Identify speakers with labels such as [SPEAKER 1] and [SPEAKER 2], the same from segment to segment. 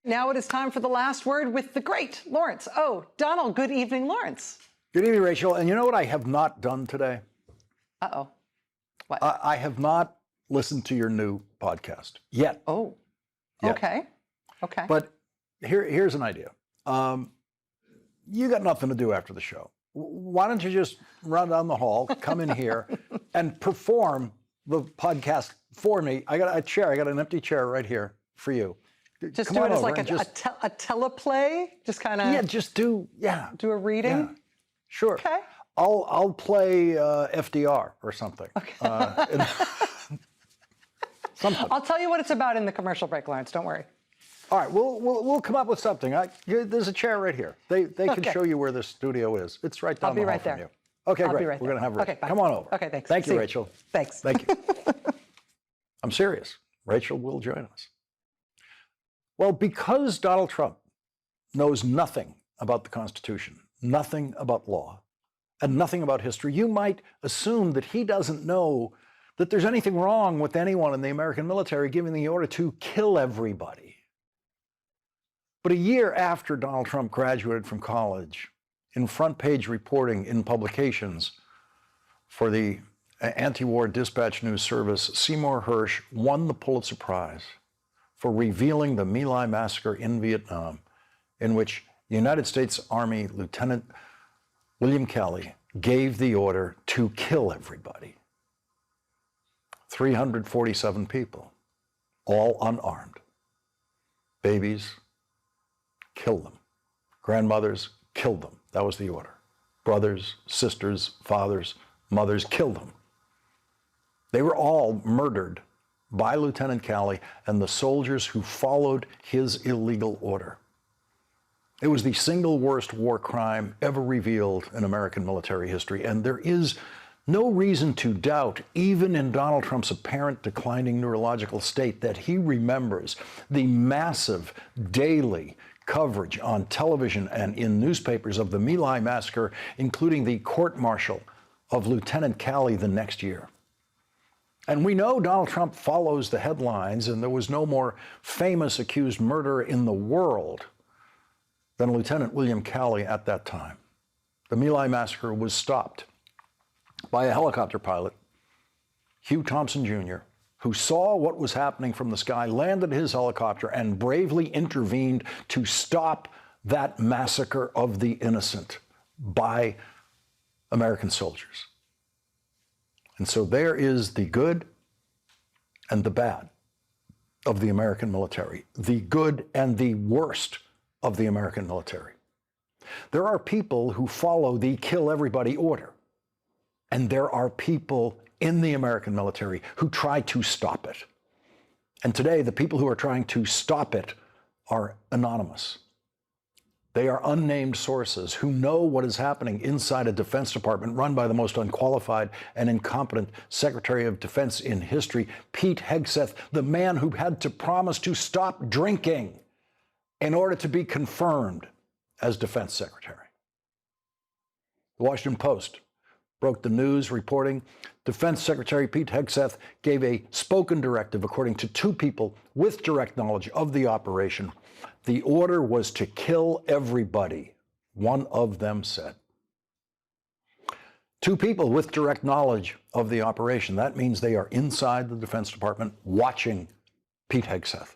[SPEAKER 1] Now it is time for the last word with the great Lawrence O'Donnell. Good evening, Lawrence.
[SPEAKER 2] Good evening, Rachel. And you know what I have not done today?
[SPEAKER 1] Uh-oh. What?
[SPEAKER 2] I have not listened to your new podcast yet.
[SPEAKER 1] Oh,
[SPEAKER 2] Yet.
[SPEAKER 1] okay. Okay.
[SPEAKER 2] But here's an idea. You got nothing to do after the show. Why don't you just run down the hall, come in here, and perform the podcast for me? I got a chair. I got an empty chair right here for you.
[SPEAKER 1] Just
[SPEAKER 2] come
[SPEAKER 1] do
[SPEAKER 2] on
[SPEAKER 1] it as
[SPEAKER 2] over
[SPEAKER 1] like
[SPEAKER 2] and
[SPEAKER 1] a teleplay? Just kind of...
[SPEAKER 2] Yeah, just do
[SPEAKER 1] a reading?
[SPEAKER 2] Yeah, sure.
[SPEAKER 1] Okay.
[SPEAKER 2] I'll play FDR or something.
[SPEAKER 1] Okay.
[SPEAKER 2] Something.
[SPEAKER 1] I'll tell you what it's about in the commercial break, Lawrence. Don't worry.
[SPEAKER 2] All right, we'll come up with something. There's a chair right here. They can show you where the studio is. It's right down the hall from you. Okay,
[SPEAKER 1] I'll
[SPEAKER 2] great.
[SPEAKER 1] be right
[SPEAKER 2] We're
[SPEAKER 1] there.
[SPEAKER 2] going to have Rachel.
[SPEAKER 1] Okay, bye.
[SPEAKER 2] Come on over.
[SPEAKER 1] Okay, thanks.
[SPEAKER 2] Thank you,
[SPEAKER 1] See you.
[SPEAKER 2] Rachel.
[SPEAKER 1] Thanks.
[SPEAKER 2] Thank you. I'm serious. Rachel will join us. Well, because Donald Trump knows nothing about the Constitution, nothing about law, and nothing about history, you might assume that he doesn't know that there's anything wrong with anyone in the American military giving the order to kill everybody. But a year after Donald Trump graduated from college, in front-page reporting in publications for the anti-war dispatch news service, Seymour Hersh won the Pulitzer Prize for revealing the My Lai massacre in Vietnam, in which the United States Army Lieutenant William Calley gave the order to kill everybody. 347 people, all unarmed. Babies, kill them. Grandmothers, kill them. That was the order. Brothers, sisters, fathers, mothers, kill them. They were all murdered by Lieutenant Calley and the soldiers who followed his illegal order. It was the single worst war crime ever revealed in American military history, and there is no reason to doubt, even in Donald Trump's apparent declining neurological state, that he remembers the massive daily coverage on television and in newspapers of the My Lai massacre, including the court-martial of Lieutenant Calley the next year. And we know Donald Trump follows the headlines, and there was no more famous accused murderer in the world than Lieutenant William Calley at that time. The My Lai massacre was stopped by a helicopter pilot, Hugh Thompson Jr., who saw what was happening from the sky, landed his helicopter, and bravely intervened to stop that massacre of the innocent by American soldiers. And so there is the good and the bad of the American military, the good and the worst of the American military. There are people who follow the kill everybody order, and there are people in the American military who try to stop it. And today, the people who are trying to stop it are anonymous. They are unnamed sources who know what is happening inside a Defense Department run by the most unqualified and incompetent Secretary of Defense in history, Pete Hegseth, the man who had to promise to stop drinking in order to be confirmed as Defense Secretary. The Washington Post broke the news reporting Defense Secretary Pete Hegseth gave a spoken directive, according to two people with direct knowledge of the operation. The order was to kill everybody, one of them said. Two people with direct knowledge of the operation. That means they are inside the Defense Department watching Pete Hegseth.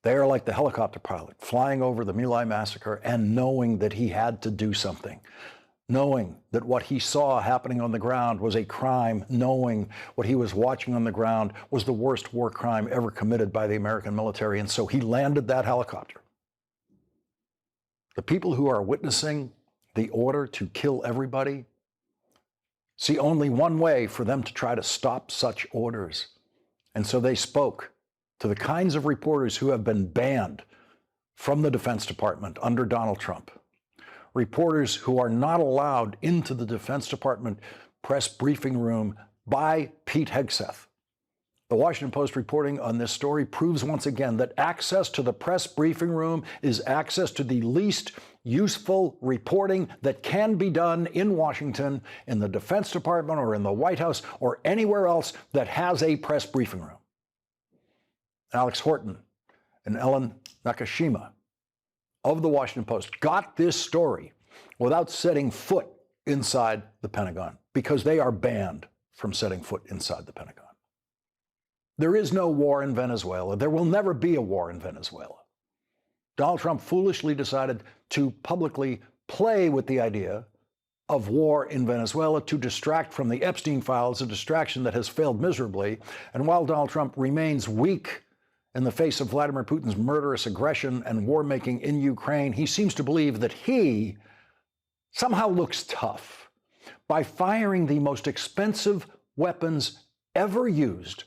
[SPEAKER 2] They are like the helicopter pilot flying over the My Lai massacre and knowing that he had to do something. Knowing that what he saw happening on the ground was a crime, knowing what he was watching on the ground was the worst war crime ever committed by the American military, and so he landed that helicopter. The people who are witnessing the order to kill everybody see only one way for them to try to stop such orders, and so they spoke to the kinds of reporters who have been banned from the Defense Department under Donald Trump. Reporters who are not allowed into the Defense Department press briefing room by Pete Hegseth. The Washington Post reporting on this story proves once again that access to the press briefing room is access to the least useful reporting that can be done in Washington, in the Defense Department, or in the White House, or anywhere else that has a press briefing room. Alex Horton and Ellen Nakashima of the Washington Post got this story without setting foot inside the Pentagon, because they are banned from setting foot inside the Pentagon. There is no war in Venezuela. There will never be a war in Venezuela. Donald Trump foolishly decided to publicly play with the idea of war in Venezuela to distract from the Epstein files, a distraction that has failed miserably. And while Donald Trump remains weak in the face of Vladimir Putin's murderous aggression and war-making in Ukraine, he seems to believe that he somehow looks tough by firing the most expensive weapons ever used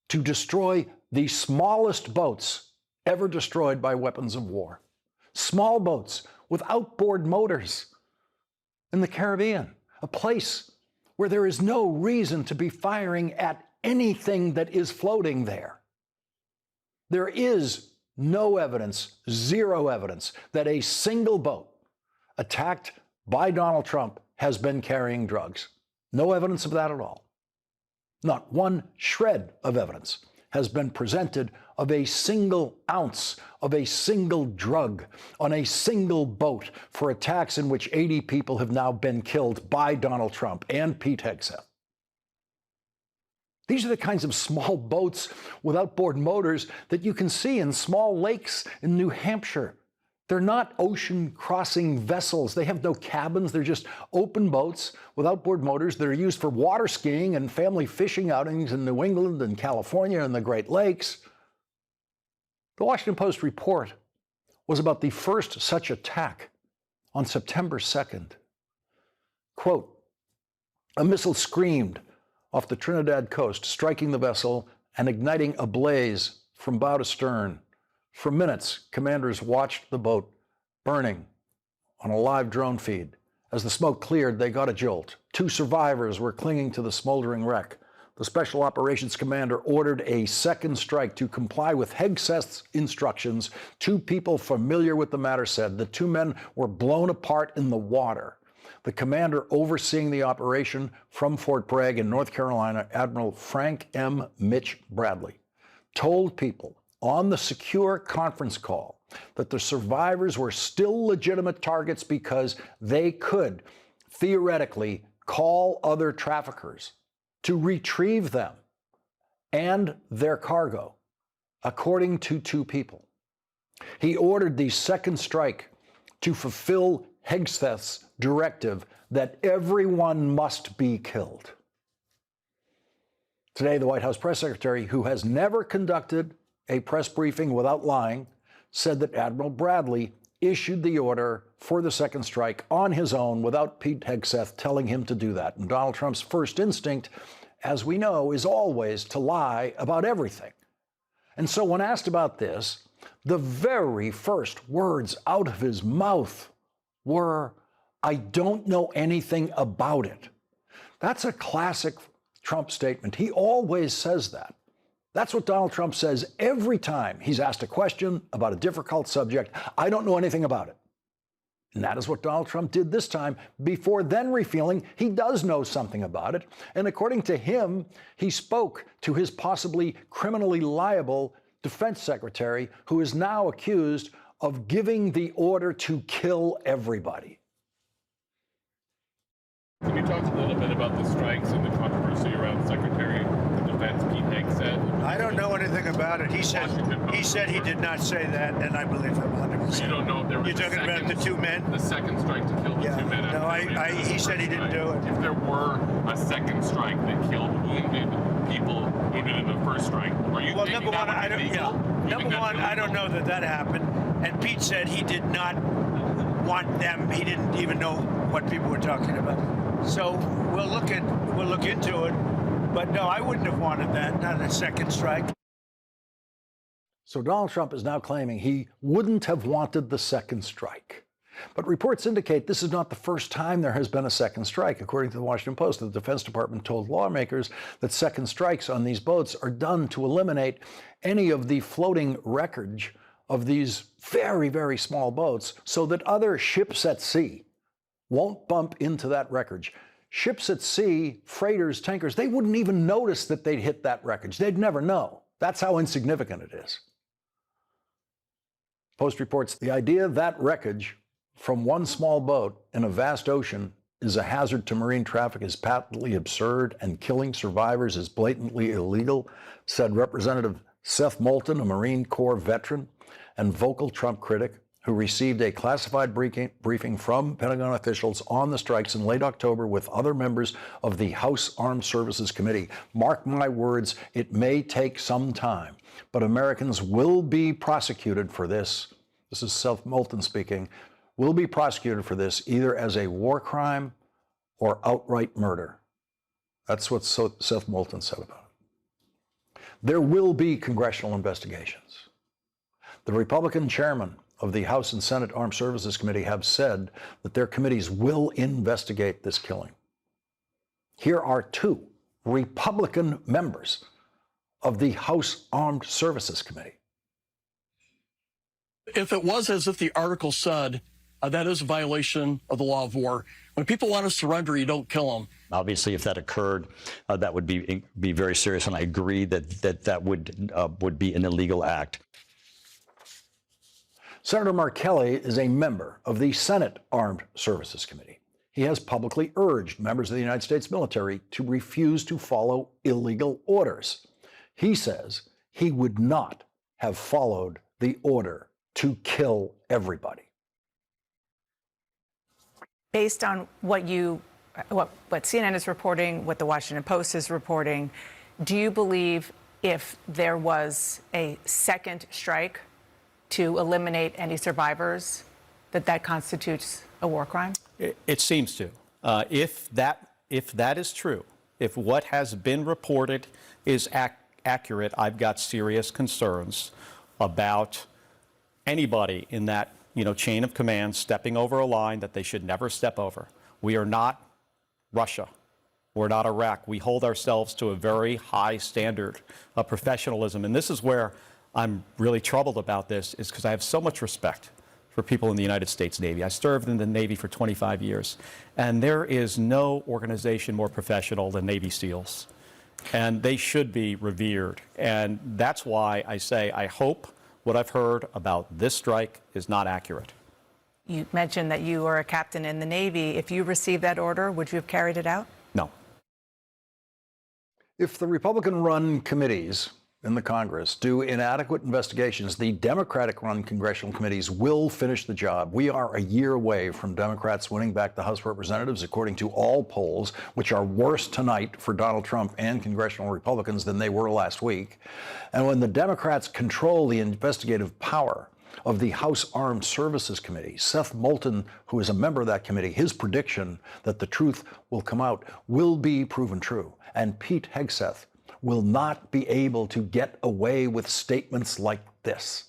[SPEAKER 2] to destroy the smallest boats ever destroyed by weapons of war. Small boats with outboard motors in the Caribbean, a place where there is no reason to be firing at anything that is floating there. There is no evidence, zero evidence, that a single boat attacked by Donald Trump has been carrying drugs. No evidence of that at all. Not one shred of evidence has been presented of a single ounce of a single drug on a single boat for attacks in which 80 people have now been killed by Donald Trump and Pete Hegseth. These are the kinds of small boats with outboard motors that you can see in small lakes in New Hampshire. They're not ocean-crossing vessels. They have no cabins. They're just open boats with outboard motors that are used for water skiing and family fishing outings in New England and California and the Great Lakes. The Washington Post report was about the first such attack on September 2nd. Quote, "A missile screamed off the Trinidad coast, striking the vessel and igniting a blaze from bow to stern. For minutes, commanders watched the boat burning on a live drone feed. As the smoke cleared, they got a jolt. 2 survivors were clinging to the smoldering wreck. The Special Operations Commander ordered a second strike to comply with Hegseth's instructions. 2 people familiar with the matter said the 2 men were blown apart in the water. The commander overseeing the operation from Fort Bragg in North Carolina, Admiral Frank M. Mitch Bradley, told people on the secure conference call that the survivors were still legitimate targets because they could theoretically call other traffickers to retrieve them and their cargo, according to 2 people. He ordered the second strike to fulfill Hegseth's directive that everyone must be killed. Today, the White House press secretary, who has never conducted a press briefing without lying, said that Admiral Bradley issued the order for the second strike on his own without Pete Hegseth telling him to do that. And Donald Trump's first instinct, as we know, is always to lie about everything. And so when asked about this, the very first words out of his mouth were, "I don't know anything about it." That's a classic Trump statement. He always says that. That's what Donald Trump says every time he's asked a question about a difficult subject. "I don't know anything about it." And that is what Donald Trump did this time, before then revealing he does know something about it. And according to him, he spoke to his possibly criminally liable defense secretary, who is now accused of giving the order to kill everybody.
[SPEAKER 3] Can you talk a little bit about the strikes and the controversy around Secretary of Defense Pete Hegseth?
[SPEAKER 4] I don't know anything about it. He said he did not say that, and I believe him 100%.
[SPEAKER 3] You don't know if there was
[SPEAKER 4] You're talking about the 2 men?
[SPEAKER 3] The second strike to kill the 2 men.
[SPEAKER 4] No, he said he didn't do it.
[SPEAKER 3] If there were a second strike that killed wounded people wounded in the first strike, are you
[SPEAKER 4] Well,
[SPEAKER 3] thinking
[SPEAKER 4] number one,
[SPEAKER 3] that would be legal?
[SPEAKER 4] Number one, I don't know that happened. And Pete said he did not want them. He didn't even know what people were talking about. So we'll look into it. But no, I wouldn't have wanted that, not a second strike.
[SPEAKER 2] So Donald Trump is now claiming he wouldn't have wanted the second strike. But reports indicate this is not the first time there has been a second strike. According to the Washington Post, the Defense Department told lawmakers that second strikes on these boats are done to eliminate any of the floating wreckage of these very, very small boats so that other ships at sea won't bump into that wreckage. Ships at sea, freighters, tankers, they wouldn't even notice that they'd hit that wreckage. They'd never know. That's how insignificant it is. Post reports the idea that wreckage from one small boat in a vast ocean is a hazard to marine traffic is patently absurd, and killing survivors is blatantly illegal, said Representative Seth Moulton, a Marine Corps veteran and vocal Trump critic who received a classified briefing from Pentagon officials on the strikes in late October with other members of the House Armed Services Committee. Mark my words, it may take some time, but Americans will be prosecuted for this. This is Seth Moulton speaking. Will be prosecuted for this either as a war crime or outright murder. That's what Seth Moulton said about it. There will be congressional investigations. The Republican chairman of the House and Senate Armed Services Committee have said that their committees will investigate this killing. Here are two Republican members of the House Armed Services Committee.
[SPEAKER 5] If it was as if the article said, that is a violation of the law of war. When people want to surrender, you don't kill them.
[SPEAKER 6] Obviously, if that occurred, that would be very serious, and I agree that would be an illegal act.
[SPEAKER 2] Senator Mark Kelly is a member of the Senate Armed Services Committee. He has publicly urged members of the United States military to refuse to follow illegal orders. He says he would not have followed the order to kill everybody.
[SPEAKER 7] Based on what CNN is reporting, what the Washington Post is reporting, do you believe if there was a second strike to eliminate any survivors, that constitutes a war crime?
[SPEAKER 8] It seems to. If that is true, if what has been reported is accurate, I've got serious concerns about anybody in that chain of command stepping over a line that they should never step over. We are not Russia. We're not Iraq. We hold ourselves to a very high standard of professionalism. And this is where I'm really troubled about this, is because I have so much respect for people in the United States Navy. I served in the Navy for 25 years, and there is no organization more professional than Navy SEALs. And they should be revered. And that's why I say I hope what I've heard about this strike is not accurate.
[SPEAKER 7] You mentioned that you were a captain in the Navy. If you received that order, would you have carried it out?
[SPEAKER 8] No.
[SPEAKER 2] If the Republican-run committees in the Congress do inadequate investigations, the Democratic-run congressional committees will finish the job. We are a year away from Democrats winning back the House of Representatives, according to all polls, which are worse tonight for Donald Trump and congressional Republicans than they were last week. And when the Democrats control the investigative power of the House Armed Services Committee, Seth Moulton, who is a member of that committee, his prediction that the truth will come out will be proven true. And Pete Hegseth will not be able to get away with statements like this.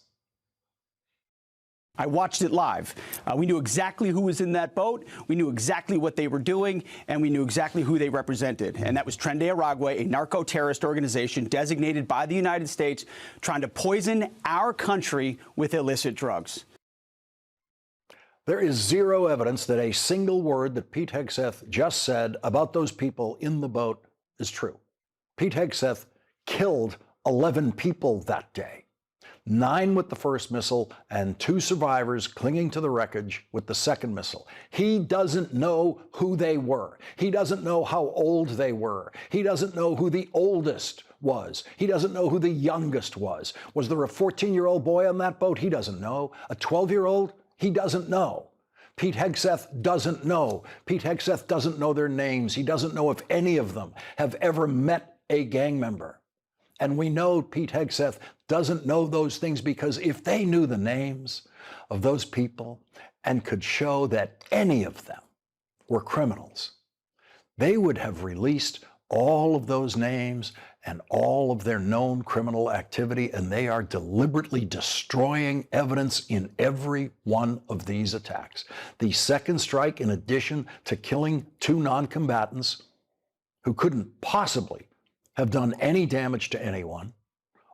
[SPEAKER 9] I watched it live. We knew exactly who was in that boat. We knew exactly what they were doing, and we knew exactly who they represented. And that was Tren de Aragua, a narco-terrorist organization designated by the United States, trying to poison our country with illicit drugs.
[SPEAKER 2] There is zero evidence that a single word that Pete Hegseth just said about those people in the boat is true. Pete Hegseth killed 11 people that day, 9 with the first missile and 2 survivors clinging to the wreckage with the second missile. He doesn't know who they were. He doesn't know how old they were. He doesn't know who the oldest was. He doesn't know who the youngest was. Was there a 14-year-old boy on that boat? He doesn't know. A 12-year-old? He doesn't know. Pete Hegseth doesn't know. Pete Hegseth doesn't know their names. He doesn't know if any of them have ever met a gang member. And we know Pete Hegseth doesn't know those things because if they knew the names of those people and could show that any of them were criminals, they would have released all of those names and all of their known criminal activity, and they are deliberately destroying evidence in every one of these attacks. The second strike, in addition to killing 2 non-combatants who couldn't possibly have done any damage to anyone,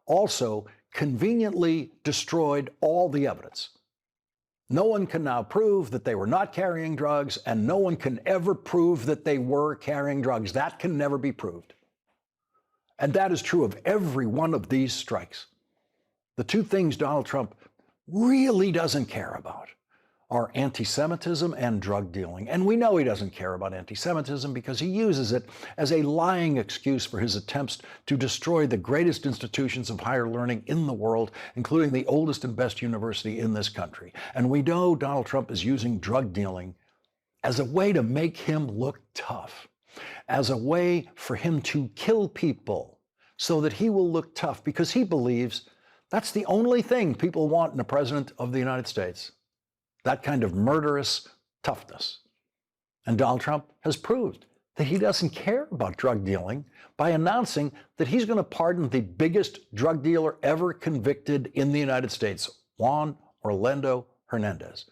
[SPEAKER 2] also conveniently destroyed all the evidence. No one can now prove that they were not carrying drugs, and no one can ever prove that they were carrying drugs. That can never be proved. And that is true of every one of these strikes. The two things Donald Trump really doesn't care about are anti-Semitism and drug dealing. And we know he doesn't care about anti-Semitism because he uses it as a lying excuse for his attempts to destroy the greatest institutions of higher learning in the world, including the oldest and best university in this country. And we know Donald Trump is using drug dealing as a way to make him look tough, as a way for him to kill people so that he will look tough, because he believes that's the only thing people want in a president of the United States. That kind of murderous toughness. And Donald Trump has proved that he doesn't care about drug dealing by announcing that he's going to pardon the biggest drug dealer ever convicted in the United States, Juan Orlando Hernandez.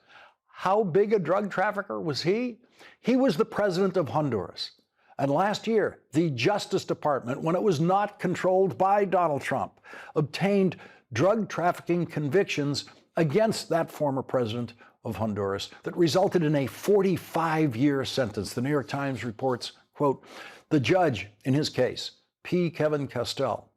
[SPEAKER 2] How big a drug trafficker was he? He was the president of Honduras. And last year, the Justice Department, when it was not controlled by Donald Trump, obtained drug trafficking convictions against that former president of Honduras that resulted in a 45-year sentence. The New York Times reports, quote, the judge in his case, P. Kevin Castell,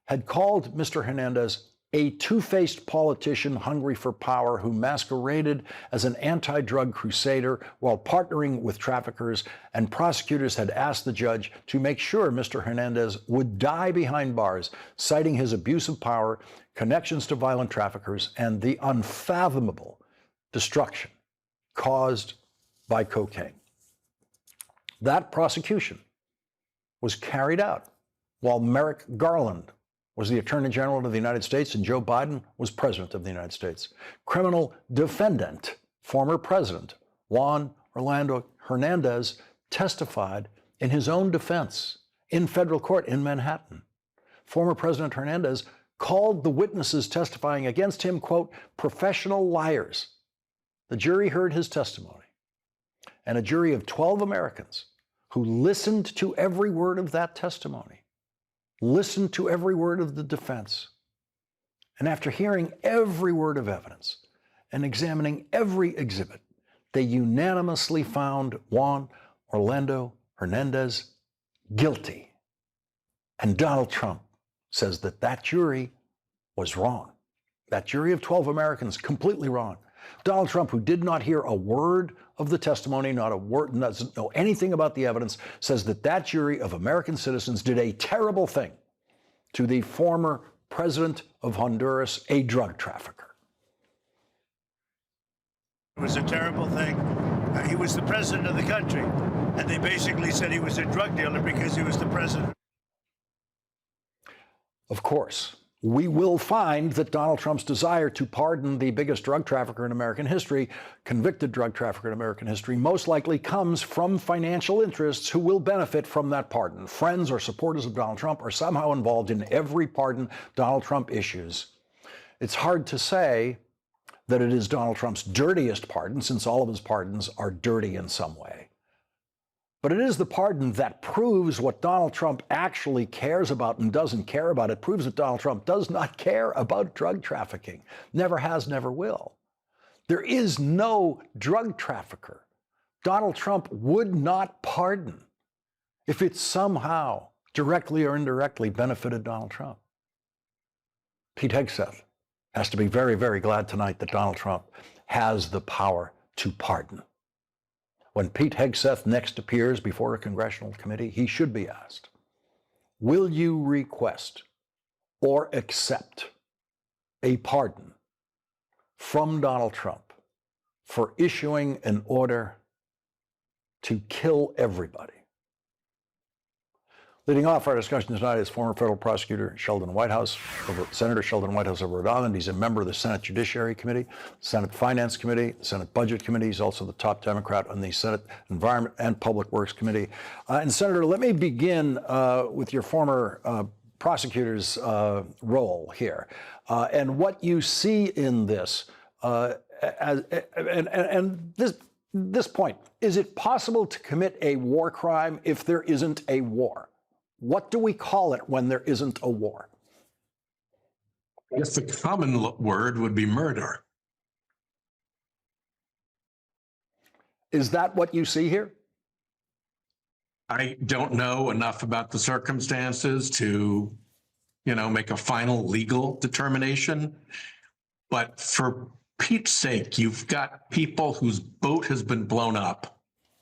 [SPEAKER 2] had called Mr. Hernandez a two-faced politician hungry for power who masqueraded as an anti-drug crusader while partnering with traffickers, and prosecutors had asked the judge to make sure Mr. Hernandez would die behind bars, citing his abuse of power, connections to violent traffickers, and the unfathomable destruction caused by cocaine. That prosecution was carried out while Merrick Garland was the Attorney General of the United States and Joe Biden was President of the United States. Criminal defendant, former President Juan Orlando Hernandez, testified in his own defense in federal court in Manhattan. Former President Hernandez called the witnesses testifying against him, quote, professional liars. The jury heard his testimony, and a jury of 12 Americans who listened to every word of that testimony, listened to every word of the defense, and after hearing every word of evidence and examining every exhibit, they unanimously found Juan Orlando Hernandez guilty. And Donald Trump says that that jury was wrong. That jury of 12 Americans completely wrong. Donald Trump, who did not hear a word of the testimony, not a word, doesn't know anything about the evidence, says that that jury of American citizens did a terrible thing to the former president of Honduras, a drug trafficker.
[SPEAKER 4] It was a terrible thing. He was the president of the country, and they basically said he was a drug dealer because he was the president.
[SPEAKER 2] Of course, we will find that Donald Trump's desire to pardon the biggest drug trafficker in American history, convicted drug trafficker in American history, most likely comes from financial interests who will benefit from that pardon. Friends or supporters of Donald Trump are somehow involved in every pardon Donald Trump issues. It's hard to say that it is Donald Trump's dirtiest pardon, since all of his pardons are dirty in some way. But it is the pardon that proves what Donald Trump actually cares about and doesn't care about. It proves that Donald Trump does not care about drug trafficking. Never has, never will. There is no drug trafficker Donald Trump would not pardon if it somehow, directly or indirectly, benefited Donald Trump. Pete Hegseth has to be very, very glad tonight that Donald Trump has the power to pardon. When Pete Hegseth next appears before a congressional committee, he should be asked, will you request or accept a pardon from Donald Trump for issuing an order to kill everybody? Leading off our discussion tonight is former federal prosecutor Senator Sheldon Whitehouse of Rhode Island. He's a member of the Senate Judiciary Committee, Senate Finance Committee, Senate Budget Committee. He's also the top Democrat on the Senate Environment and Public Works Committee. And Senator, let me begin with your former prosecutor's role here and what you see in this. This point, is it possible to commit a war crime if there isn't a war? What do we call it when there isn't a war?
[SPEAKER 10] I guess the common word would be murder.
[SPEAKER 2] Is that what you see here?
[SPEAKER 10] I don't know enough about the circumstances to, make a final legal determination. But for Pete's sake, you've got people whose boat has been blown up.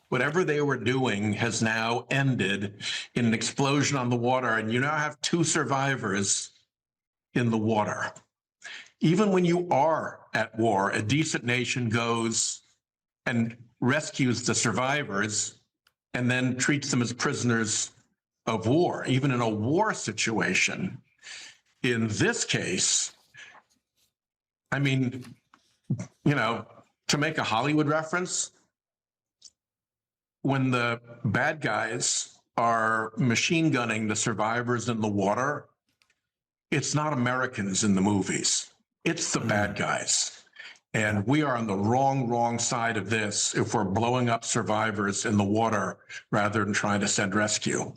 [SPEAKER 10] Whatever they were doing has now ended in an explosion on the water, and you now have 2 survivors in the water. Even when you are at war, a decent nation goes and rescues the survivors and then treats them as prisoners of war, even in a war situation. In this case, I mean, you know, to make a Hollywood reference, when the bad guys are machine gunning the survivors in the water, it's not Americans in the movies. It's the bad guys. And we are on the wrong side of this if we're blowing up survivors in the water rather than trying to send rescue.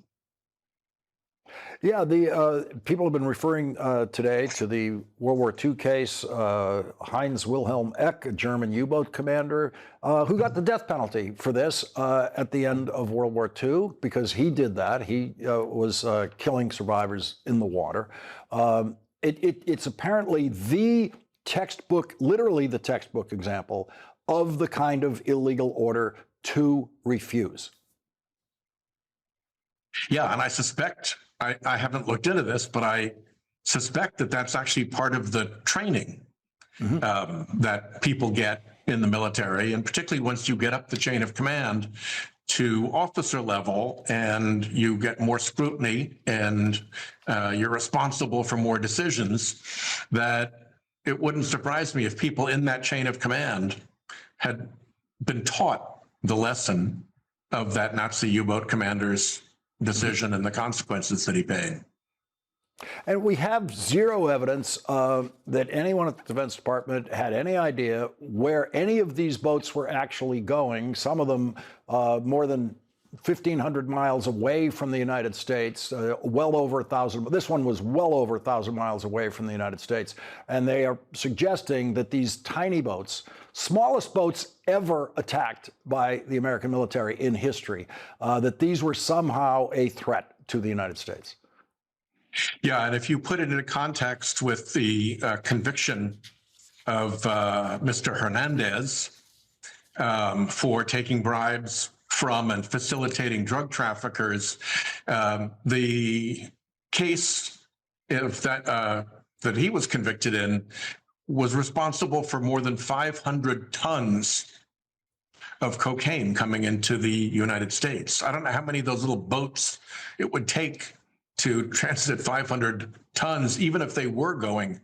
[SPEAKER 2] Yeah, the people have been referring today to the World War II case, Heinz Wilhelm Eck, a German U-boat commander, who got the death penalty for this at the end of World War II because he did that. He was killing survivors in the water. It's apparently the textbook, literally the textbook example of the kind of illegal order to refuse.
[SPEAKER 10] Yeah, and I suspect, I haven't looked into this, but I suspect that that's actually part of the training that people get in the military, and particularly once you get up the chain of command to officer level and you get more scrutiny and you're responsible for more decisions, that it wouldn't surprise me if people in that chain of command had been taught the lesson of that Nazi U-boat commander's decision and the consequences that he paid.
[SPEAKER 2] And we have zero evidence that anyone at the Defense Department had any idea where any of these boats were actually going, some of them more than 1,500 miles away from the United States, well over 1,000. This one was well over 1,000 miles away from the United States. And they are suggesting that these tiny boats, smallest boats ever attacked by the American military in history, that these were somehow a threat to the United States.
[SPEAKER 10] Yeah, and if you put it in a context with the conviction of Mr. Hernandez for taking bribes from and facilitating drug traffickers, the case of that he was convicted in was responsible for more than 500 tons of cocaine coming into the United States. I don't know how many of those little boats it would take to transit 500 tons, even if they were going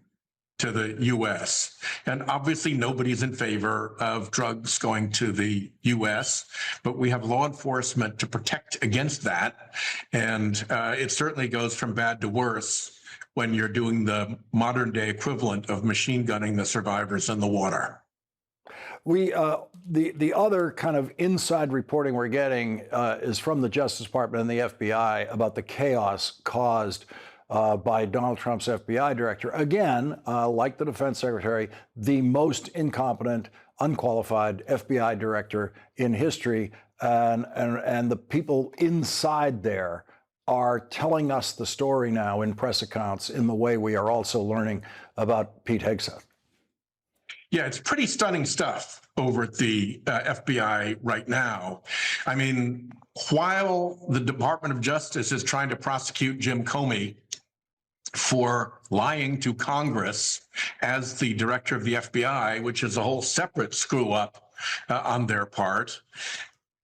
[SPEAKER 10] to the U.S. And obviously nobody's in favor of drugs going to the U.S., but we have law enforcement to protect against that. And it certainly goes from bad to worse when you're doing the modern day equivalent of machine gunning the survivors in the water.
[SPEAKER 2] We the other kind of inside reporting we're getting is from the Justice Department and the FBI about the chaos caused by Donald Trump's FBI director. Again, like the defense secretary, the most incompetent, unqualified FBI director in history. And the people inside there are telling us the story now in press accounts in the way we are also learning about Pete Hegseth.
[SPEAKER 10] Yeah, it's pretty stunning stuff over at the FBI right now. I mean, while the Department of Justice is trying to prosecute Jim Comey for lying to Congress as the director of the FBI, which is a whole separate screw up on their part,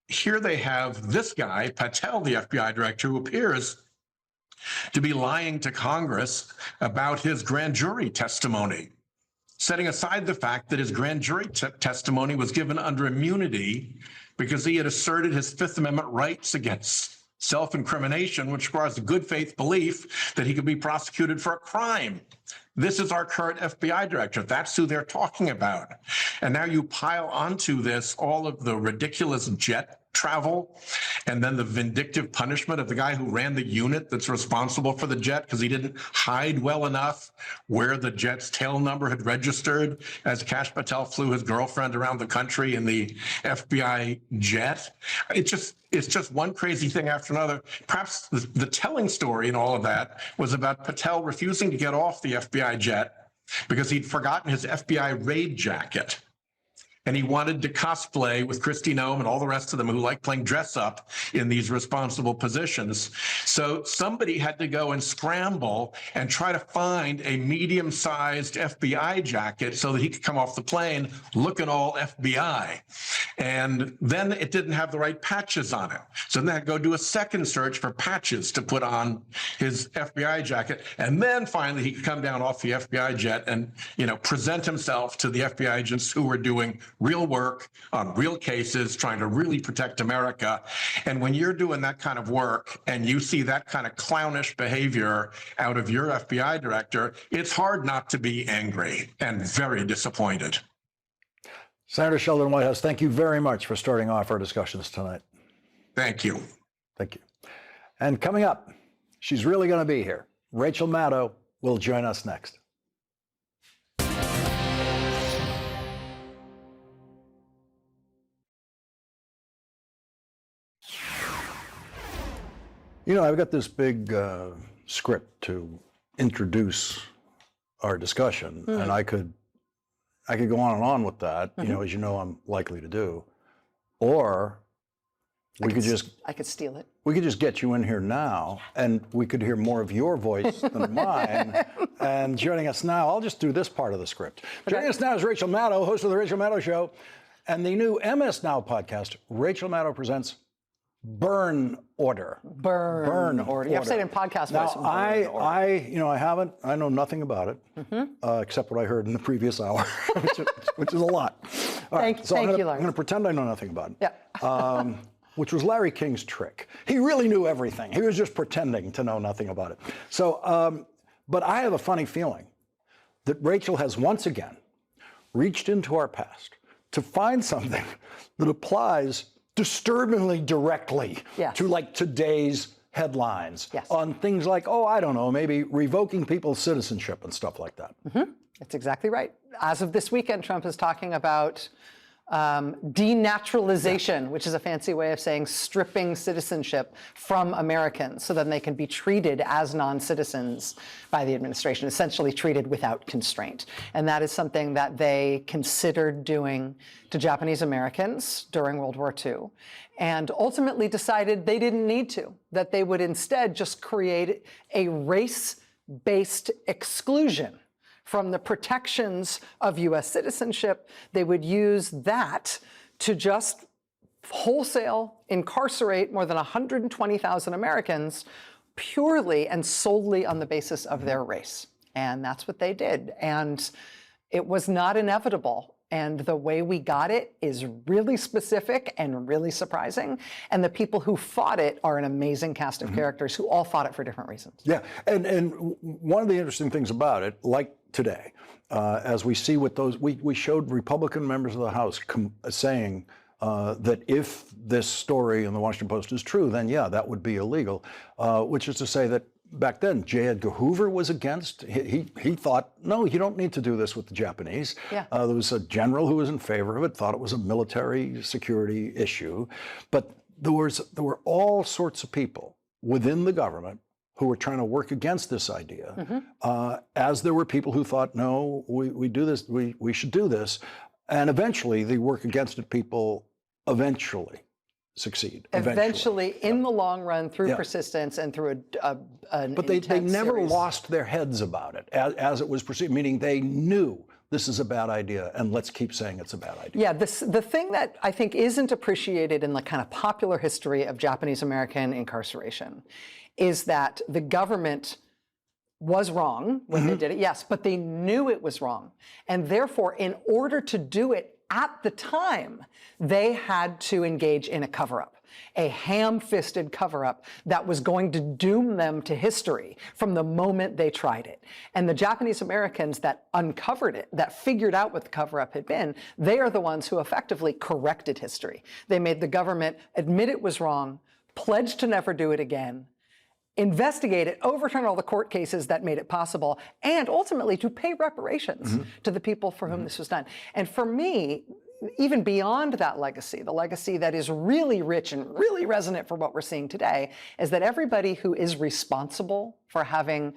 [SPEAKER 10] here they have this guy, Patel, the FBI director, who appears to be lying to Congress about his grand jury testimony, setting aside the fact that his grand jury testimony was given under immunity because he had asserted his Fifth Amendment rights against self-incrimination, which requires a good faith belief that he could be prosecuted for a crime. This is our current FBI director. That's who they're talking about. And now you pile onto this all of the ridiculous jet travel and then the vindictive punishment of the guy who ran the unit that's responsible for the jet because he didn't hide well enough where the jet's tail number had registered as Kash Patel flew his girlfriend around the country in the FBI jet. It's just one crazy thing after another. Perhaps the telling story in all of that was about Patel refusing to get off the FBI jet because he'd forgotten his FBI raid jacket. And he wanted to cosplay with Kristi Noem and all the rest of them who like playing dress up in these responsible positions. So somebody had to go and scramble and try to find a medium-sized FBI jacket so that he could come off the plane looking all FBI. And then it didn't have the right patches on it. So then they had to go do a second search for patches to put on his FBI jacket. And then finally he could come down off the FBI jet and, present himself to the FBI agents who were doing real work on real cases, trying to really protect America. And when you're doing that kind of work and you see that kind of clownish behavior out of your FBI director, it's hard not to be angry and very disappointed.
[SPEAKER 2] Senator Sheldon Whitehouse, thank you very much for starting off our discussions tonight.
[SPEAKER 10] Thank you.
[SPEAKER 2] Thank you. And coming up, she's really going to be here. Rachel Maddow will join us next. I've got this big script to introduce our discussion, and I could go on and on with that, as you know I'm likely to do. Or I could steal it. We could just get you in here now, and we could hear more of your voice than mine. And joining us now, I'll just do this part of the script. Joining us now is Rachel Maddow, host of The Rachel Maddow Show, and the new MS Now podcast, Rachel Maddow Presents Burn Order. Burn Order.
[SPEAKER 1] You have to say it in podcast
[SPEAKER 2] now,
[SPEAKER 1] voice.
[SPEAKER 2] I know nothing about it, except what I heard in the previous hour, which is a lot. All right,
[SPEAKER 1] Thank you, Larry.
[SPEAKER 2] I'm going to pretend I know nothing about it.
[SPEAKER 1] Yeah.
[SPEAKER 2] Which was Larry King's trick. He really knew everything. He was just pretending to know nothing about it. So, but I have a funny feeling that Rachel has once again reached into our past to find something that applies disturbingly directly to today's headlines on things like, maybe revoking people's citizenship and stuff like that.
[SPEAKER 1] That's exactly right. As of this weekend, Trump is talking about denaturalization, which is a fancy way of saying stripping citizenship from Americans so then they can be treated as non-citizens by the administration, essentially treated without constraint. And that is something that they considered doing to Japanese Americans during World War II, and ultimately decided they didn't need to, that they would instead just create a race-based exclusion from the protections of U.S. citizenship. They would use that to just wholesale incarcerate more than 120,000 Americans purely and solely on the basis of their race. And that's what they did. And it was not inevitable. And the way we got it is really specific and really surprising. And the people who fought it are an amazing cast of characters who all fought it for different reasons.
[SPEAKER 2] Yeah, and one of the interesting things about it, like today, as we see what we showed Republican members of the House saying that if this story in the Washington Post is true, then that would be illegal, which is to say that back then, J. Edgar Hoover was against. He thought, no, you don't need to do this with the Japanese. There was a general who was in favor of it, thought it was a military security issue. But there were all sorts of people within the government who were trying to work against this idea, as there were people who thought, no, we do this, we should do this. And eventually, the work against it people eventually succeed.
[SPEAKER 1] Eventually, in the long run, through persistence and through an
[SPEAKER 2] But they never lost their heads about it as it was proceeding, meaning they knew this is a bad idea and let's keep saying it's a bad idea.
[SPEAKER 1] Yeah, the thing that I think isn't appreciated in the kind of popular history of Japanese American incarceration is that the government was wrong when they did it, yes, but they knew it was wrong. And therefore, in order to do it at the time, they had to engage in a cover-up, a ham-fisted cover-up that was going to doom them to history from the moment they tried it. And the Japanese Americans that uncovered it, that figured out what the cover-up had been, they are the ones who effectively corrected history. They made the government admit it was wrong, pledge to never do it again, investigate it, overturn all the court cases that made it possible, and ultimately to pay reparations to the people for whom this was done. And for me, even beyond that legacy, the legacy that is really rich and really resonant for what we're seeing today, is that everybody who is responsible for having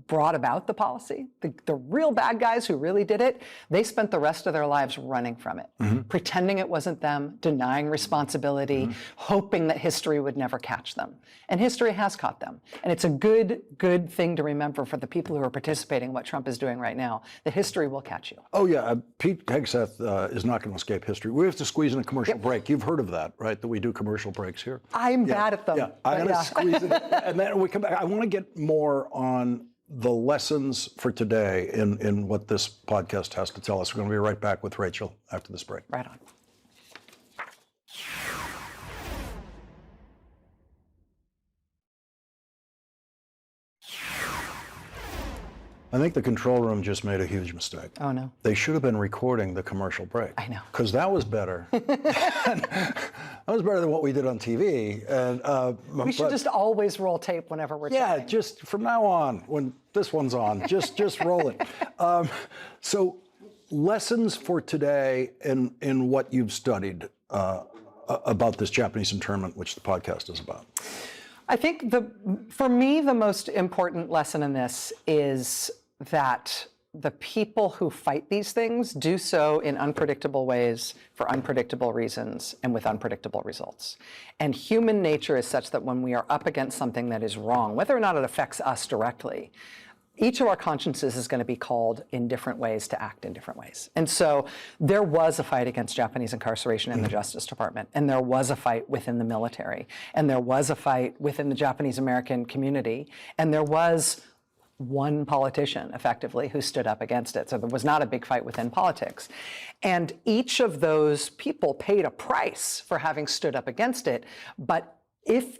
[SPEAKER 1] brought about the policy, the real bad guys who really did it, they spent the rest of their lives running from it, pretending it wasn't them, denying responsibility, hoping that history would never catch them. And history has caught them. And it's a good thing to remember for the people who are participating in what Trump is doing right now, that history will catch you.
[SPEAKER 2] Oh, yeah. Pete Hegseth is not going to escape history. We have to squeeze in a commercial break. You've heard of that, right? That we do commercial breaks here.
[SPEAKER 1] I'm bad at them.
[SPEAKER 2] Yeah, I'm going to squeeze it in. And then we come back. I want to get more on the lessons for today in what this podcast has to tell us. We're going to be right back with Rachel after this break.
[SPEAKER 1] Right on.
[SPEAKER 2] I think the control room just made a huge mistake.
[SPEAKER 1] Oh, no.
[SPEAKER 2] They should have been recording the commercial break.
[SPEAKER 1] I know.
[SPEAKER 2] Because that was better. That was better than what we did on TV. And
[SPEAKER 1] We should just always roll tape whenever we're
[SPEAKER 2] yeah,
[SPEAKER 1] taping.
[SPEAKER 2] just from now on, when this one's on, just roll it. So lessons for today in what you've studied about this Japanese internment, which the podcast is about.
[SPEAKER 1] I think for me, the most important lesson in this is that the people who fight these things do so in unpredictable ways for unpredictable reasons and with unpredictable results. And human nature is such that when we are up against something that is wrong, whether or not it affects us directly, each of our consciences is going to be called in different ways to act in different ways. And so there was a fight against Japanese incarceration in the Justice Department, and there was a fight within the military, and there was a fight within the Japanese American community, and there was one politician, effectively, who stood up against it. So there was not a big fight within politics. And each of those people paid a price for having stood up against it. But if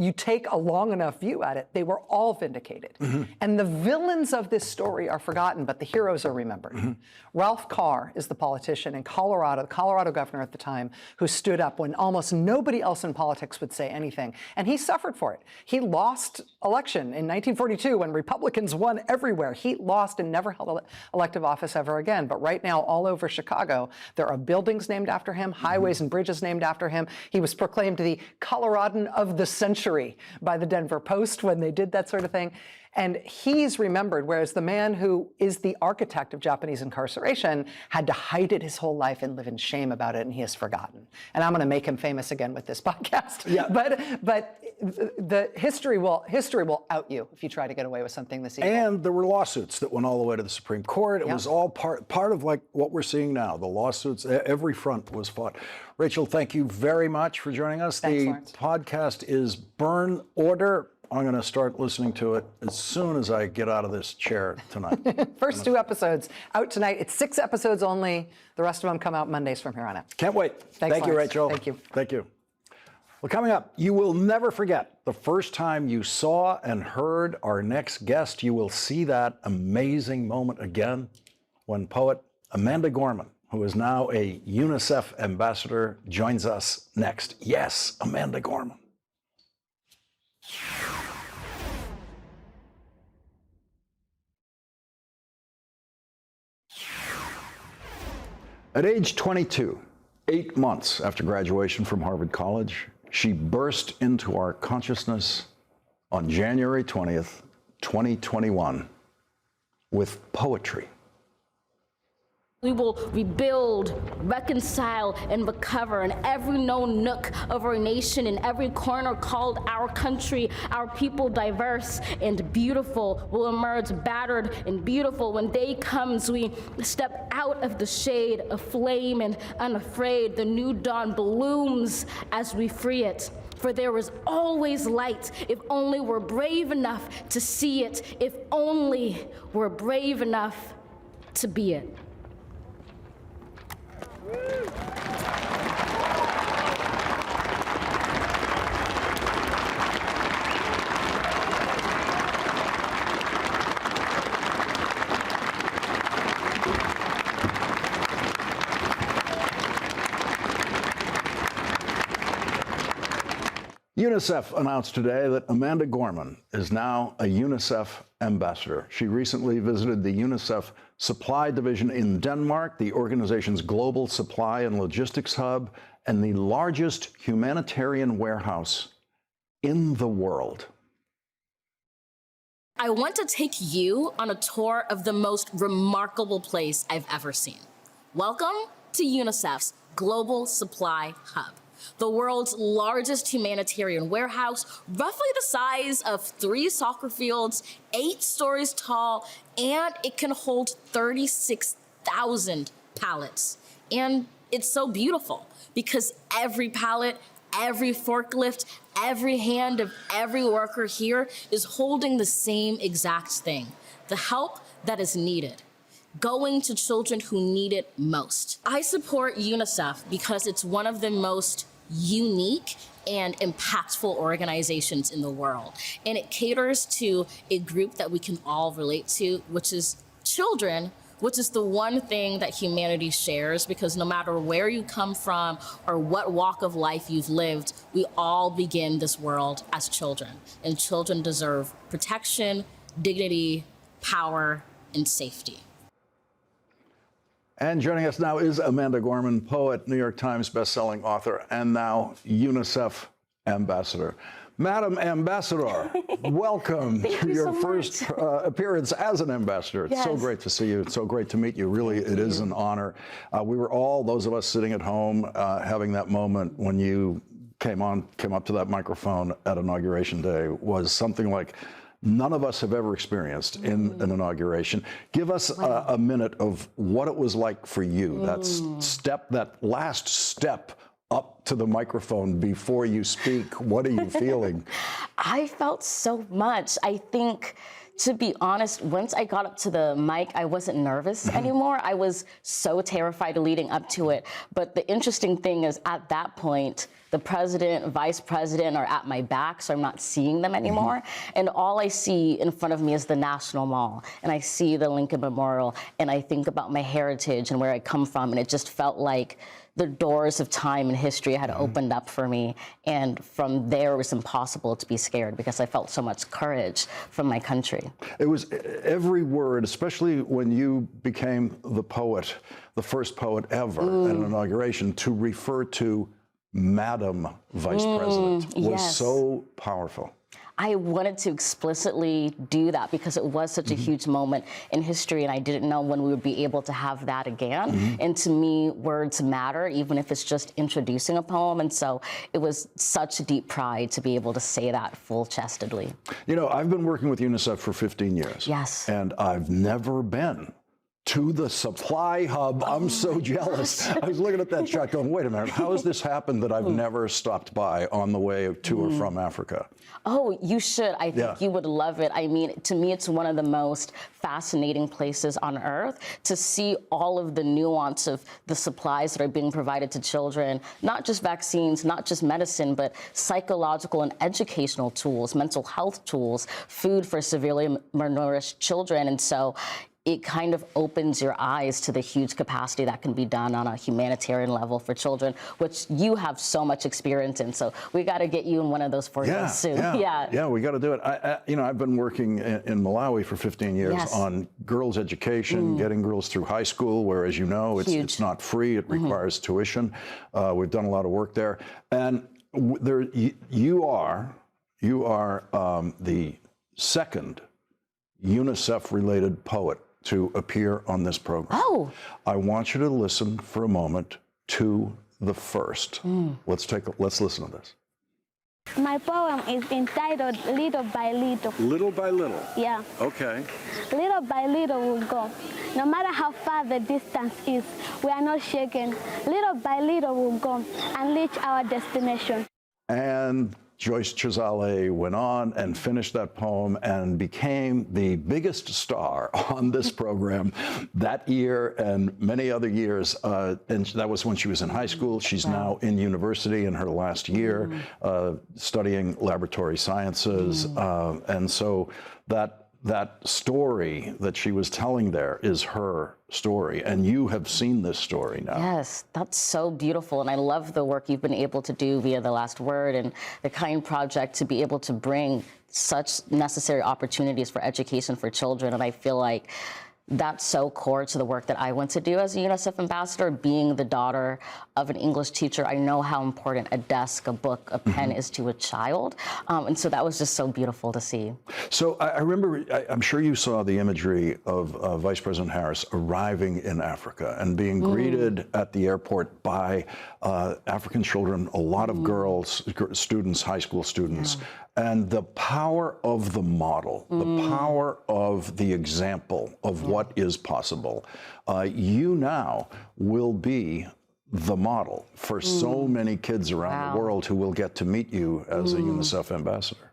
[SPEAKER 1] you take a long enough view at it, they were all vindicated. And the villains of this story are forgotten, but the heroes are remembered. Ralph Carr is the politician in Colorado, the Colorado governor at the time, who stood up when almost nobody else in politics would say anything. And he suffered for it. He lost election in 1942 when Republicans won everywhere. He lost and never held elective office ever again. But right now, all over Chicago, there are buildings named after him, highways and bridges named after him. He was proclaimed the Coloradan of the century by the Denver Post when they did that sort of thing. And he's remembered, whereas the man who is the architect of Japanese incarceration had to hide it his whole life and live in shame about it, and he has forgotten. And I'm going to make him famous again with this podcast. Yeah. But the history will out you if you try to get away with something this evil.
[SPEAKER 2] And there were lawsuits that went all the way to the Supreme Court. It was all part of like what we're seeing now. The lawsuits, every front was fought. Rachel, thank you very much for joining us.
[SPEAKER 1] Thanks,
[SPEAKER 2] the
[SPEAKER 1] Lawrence.
[SPEAKER 2] podcast is Burn Order. I'm going to start listening to it as soon as I get out of this chair tonight.
[SPEAKER 1] First 2 episodes out tonight. It's 6 episodes only. The rest of them come out Mondays from here on out.
[SPEAKER 2] Can't wait.
[SPEAKER 1] Thanks,
[SPEAKER 2] Thank you,
[SPEAKER 1] Lawrence.
[SPEAKER 2] Rachel.
[SPEAKER 1] Thank you.
[SPEAKER 2] Thank you. Well, coming up, you will never forget the first time you saw and heard our next guest. You will see that amazing moment again when poet Amanda Gorman, who is now a UNICEF ambassador, joins us next. Yes, Amanda Gorman. At age 22, 8 months after graduation from Harvard College, she burst into our consciousness on January 20th, 2021, with poetry.
[SPEAKER 11] We will rebuild, reconcile, and recover in every known nook of our nation, in every corner called our country. Our people, diverse and beautiful, will emerge battered and beautiful. When day comes, we step out of the shade of flame and unafraid. The new dawn blooms as we free it. For there is always light if only we're brave enough to see it, if only we're brave enough to be it.
[SPEAKER 2] UNICEF announced today that Amanda Gorman is now a UNICEF ambassador. She recently visited the UNICEF Supply Division in Denmark, the organization's global supply and logistics hub, and the largest humanitarian warehouse in the world.
[SPEAKER 11] I want to take you on a tour of the most remarkable place I've ever seen. Welcome to UNICEF's Global Supply Hub, the world's largest humanitarian warehouse, roughly the size of 3 soccer fields, 8 stories tall, and it can hold 36,000 pallets. And it's so beautiful because every pallet, every forklift, every hand of every worker here is holding the same exact thing, the help that is needed, going to children who need it most. I support UNICEF because it's one of the most unique and impactful organizations in the world. And it caters to a group that we can all relate to, which is children, which is the one thing that humanity shares, because no matter where you come from or what walk of life you've lived, we all begin this world as children. And children deserve protection, dignity, power, and safety.
[SPEAKER 2] And joining us now is Amanda Gorman, poet, New York Times bestselling author, and now UNICEF ambassador. Madam Ambassador, welcome to your first appearance as an ambassador. It's so great to see you. It's so great to meet you. Really, it is an honor. We were all, those of us sitting at home, having that moment when you came up to that microphone at Inauguration Day was something like none of us have ever experienced in an inauguration. Give us a minute of what it was like for you, that last step up to the microphone before you speak. What are you feeling?
[SPEAKER 11] I felt so much. I think, to be honest, once I got up to the mic, I wasn't nervous anymore. I was so terrified leading up to it. But the interesting thing is, at that point, the president, vice president are at my back, so I'm not seeing them anymore. And all I see in front of me is the National Mall, and I see the Lincoln Memorial, and I think about my heritage and where I come from, and it just felt like the doors of time and history had opened up for me. And from there, it was impossible to be scared because I felt so much courage from my country.
[SPEAKER 2] It was every word, especially when you became the poet, the first poet ever at an inauguration, to refer to Madam Vice President was so powerful.
[SPEAKER 11] I wanted to explicitly do that because it was such a huge moment in history, and I didn't know when we would be able to have that again. And to me, words matter, even if it's just introducing a poem. And so it was such a deep pride to be able to say that full-chestedly.
[SPEAKER 2] You know, I've been working with UNICEF for 15 years.
[SPEAKER 11] Yes.
[SPEAKER 2] And I've never been to the supply hub. I'm so jealous. I was looking at that shot going, wait a minute, how has this happened that I've never stopped by on the way to or from Africa?
[SPEAKER 11] Oh, you should. I think you would love it. I mean, to me, it's one of the most fascinating places on earth to see all of the nuance of the supplies that are being provided to children, not just vaccines, not just medicine, but psychological and educational tools, mental health tools, food for severely malnourished children. And so it kind of opens your eyes to the huge capacity that can be done on a humanitarian level for children, which you have so much experience in. So we got to get you in one of those forums soon.
[SPEAKER 2] Yeah, we got to do it. I've been working in Malawi for 15 years on girls' education, getting girls through high school, where, as you know, it's not free. It requires tuition. We've done a lot of work there. And you are the second UNICEF-related poet to appear on this program.
[SPEAKER 11] Oh.
[SPEAKER 2] I want you to listen for a moment to the first. Let's listen to this.
[SPEAKER 12] My poem is entitled Little by Little.
[SPEAKER 2] Little by little?
[SPEAKER 12] Yeah.
[SPEAKER 2] Okay.
[SPEAKER 12] Little by little we'll go. No matter how far the distance is, we are not shaken. Little by little we'll go and reach our destination.
[SPEAKER 2] And Joyce Chazale went on and finished that poem and became the biggest star on this program that year and many other years. And that was when she was in high school. She's now in university in her last year, studying laboratory sciences. And so that story that she was telling there is her story, and you have seen this story now.
[SPEAKER 11] Yes, that's so beautiful, and I love the work you've been able to do via The Last Word and the KIND Project to be able to bring such necessary opportunities for education for children. And I feel like that's so core to the work that I want to do as a UNICEF ambassador. Being the daughter of an English teacher, I know how important a desk, a book, a pen is to a child. And so that was just so beautiful to see.
[SPEAKER 2] So I remember, I'm sure you saw the imagery of Vice President Harris arriving in Africa and being greeted at the airport by African children, a lot of girls, students, high school students. And the power of the model, the power of the example of what is possible. You now will be the model for so many kids around the world who will get to meet you as a UNICEF ambassador.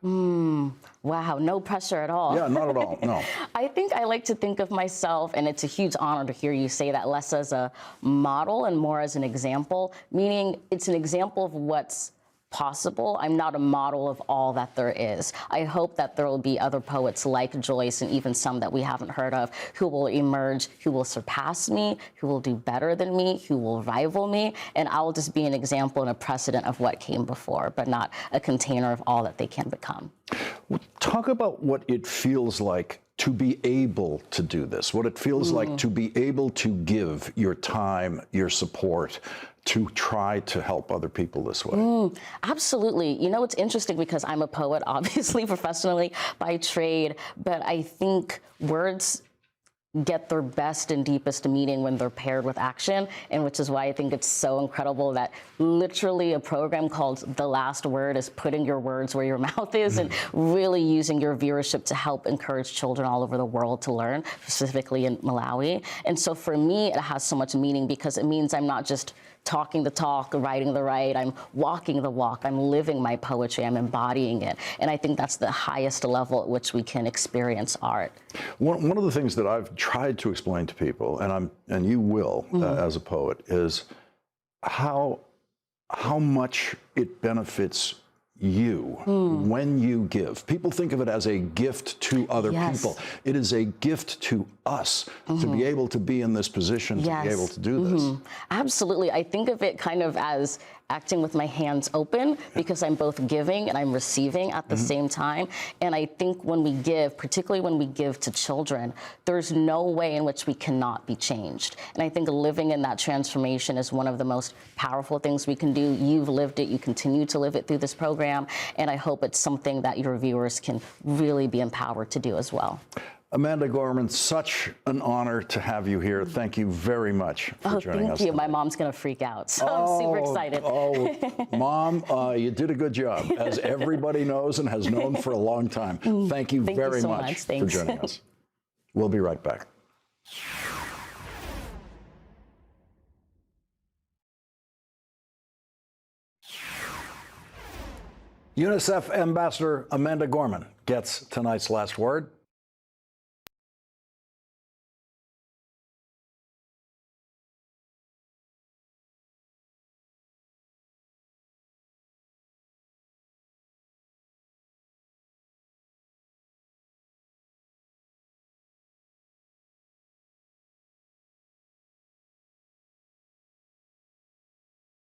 [SPEAKER 11] Wow, no pressure at all.
[SPEAKER 2] Yeah, not at all, no.
[SPEAKER 11] I think I like to think of myself, and it's a huge honor to hear you say that, less as a model and more as an example, meaning it's an example of what's possible. I'm not a model of all that there is. I hope that there will be other poets like Joyce and even some that we haven't heard of who will emerge, who will surpass me, who will do better than me, who will rival me, and I will just be an example and a precedent of what came before, but not a container of all that they can become.
[SPEAKER 2] Talk about what it feels like to be able to do this, what it feels like to be able to give your time, your support, to try to help other people this way.
[SPEAKER 11] Absolutely. You know, it's interesting because I'm a poet, obviously, professionally by trade, but I think words get their best and deepest meaning when they're paired with action, and which is why I think it's so incredible that literally a program called The Last Word is putting your words where your mouth is and really using your viewership to help encourage children all over the world to learn, specifically in Malawi. And so for me, it has so much meaning because it means I'm not just talking the talk, writing the write, I'm walking the walk, I'm living my poetry, I'm embodying it. And I think that's the highest level at which we can experience art.
[SPEAKER 2] One of the things that I've tried to explain to people, and you will as a poet, is how much it benefits you when you give. People think of it as a gift to other people. It is a gift to us to be able to be in this position, to be able to do this.
[SPEAKER 11] Absolutely. I think of it kind of as acting with my hands open because I'm both giving and I'm receiving at the same time. And I think when we give, particularly when we give to children, there's no way in which we cannot be changed. And I think living in that transformation is one of the most powerful things we can do. You've lived it. You continue to live it through this program. And I hope it's something that your viewers can really be empowered to do as well.
[SPEAKER 2] Amanda Gorman, such an honor to have you here. Thank you very much for joining us.
[SPEAKER 11] Thank you. My mom's going to freak out, so I'm super excited.
[SPEAKER 2] Mom, you did a good job, as everybody knows and has known for a long time. Thank you very much for joining us. We'll be right back. UNICEF Ambassador Amanda Gorman gets tonight's last word.